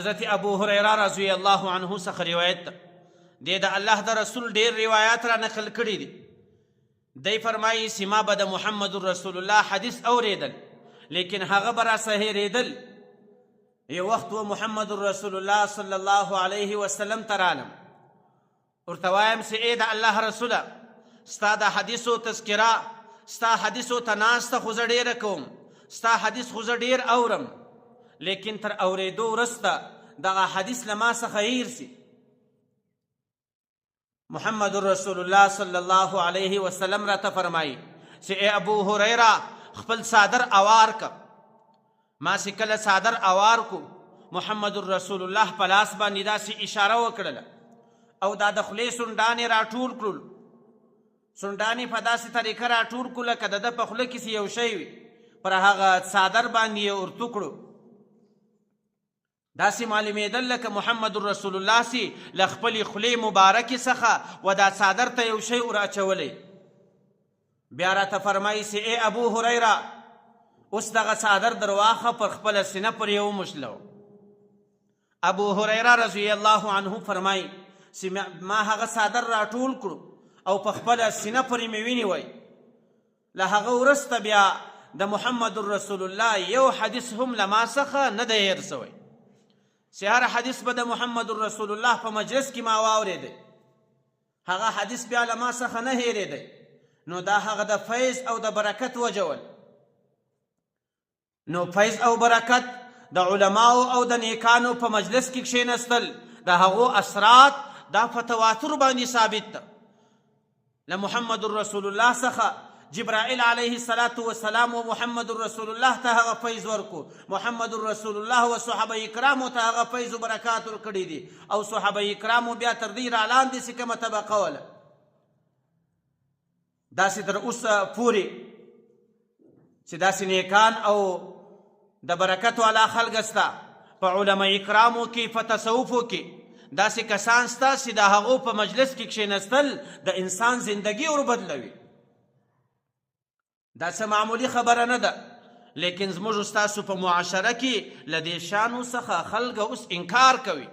حضرت ابو هريره رضی الله عنه څخه روایت ده. د الله د رسول ډیر روایات را نقل کړي دي. دی فرمایي چې ما به د محمد رسول الله حدیث اوریدل، لیکن هغه به را هېرېدل. یو وخت و محمد رسول الله صلی الله علیه وسلم ته رالم، ورته وایم چې ای د الله رسوله، ستا د حدیثو تذکره، ستا حدیثو ته ناسته خو زه ډېره کوم، ستا حدیث خو زه ډېر اورم، لیکن تر اورېدو وروسته دغه حدیث له ما څخه هیر سي. محمد رسول الله صلی الله علیه وسلم راته فرمایي چې ای ابو هریره خپل صادر اوار که. ما چې کله صادر اوار کو، محمد رسول الله په لاس باندې داسې اشاره وکړله او دا د خولې سونډانې راټول کړل. سونډانې په داسې طریقه راټول کړو لکه د ده په خوله کې یو شی وي، پر هغه صادر باندې یې ورتو کړو. داسې معلومېدل لکه محمد رسول الله سي له خپلې خولې مبارکې څخه و دا صادر ته یو شی ور اچولی. بیا راته فرمایي چې ای ابو هریره، اوس دغه صادر در واخه، پر خپله سینه پر یې وموښلو. ابو هریره رضی الله عنه فرمایي چې ما هغه صادر راټول کړو او په خپله سینه پرې مې ونیوی. له هغه وروسته بیا د محمد رسول الله یو حدیث هم له ما څخه نه دی هیر سوی. چې هر حدیث به د محمد رسول الله په مجلس کې ما واورېدی، هغه حدیث بیا له ما څخه نه هیرېدی. نو دا هغه د فیض او د برکت وجه ول. نو فیض او برکت د علماو او د نیکانو په مجلس کې کښېنستل، د هغو اثرات دا په تواتر باندې ثابت ده. له محمد رسول الله څخه جبرائیل علیه الصلاة والسلام و محمد رسول الله ته هغه فیض ورکو، محمد رسول الله و صحابه کرامو ته هغه فیض و برکات ورکړي دي، او صحابه کرامو بیا تر دې رالاندې چې کومه طبقه وله، داسې تر اوسه پورې چې داسې نیکان او د برکت والا خلک سته په علما کرامو کې، په تصوفو کې داسې کسان سته چې د هغو په مجلس کې کښېنستل د انسان زندګي وربدلوي. دا څه معمولي خبره نه ده، لیکن زموږ ستاسو په معاشره کې له دې شانو څخه خلک اوس انکار کوي.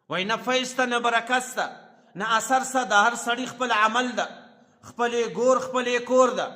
وایي نه فیض ته، نه برکت ته، نه اثر څه، د هر سړي خپل عمل ده، خپلې ګور خپلې کور ده.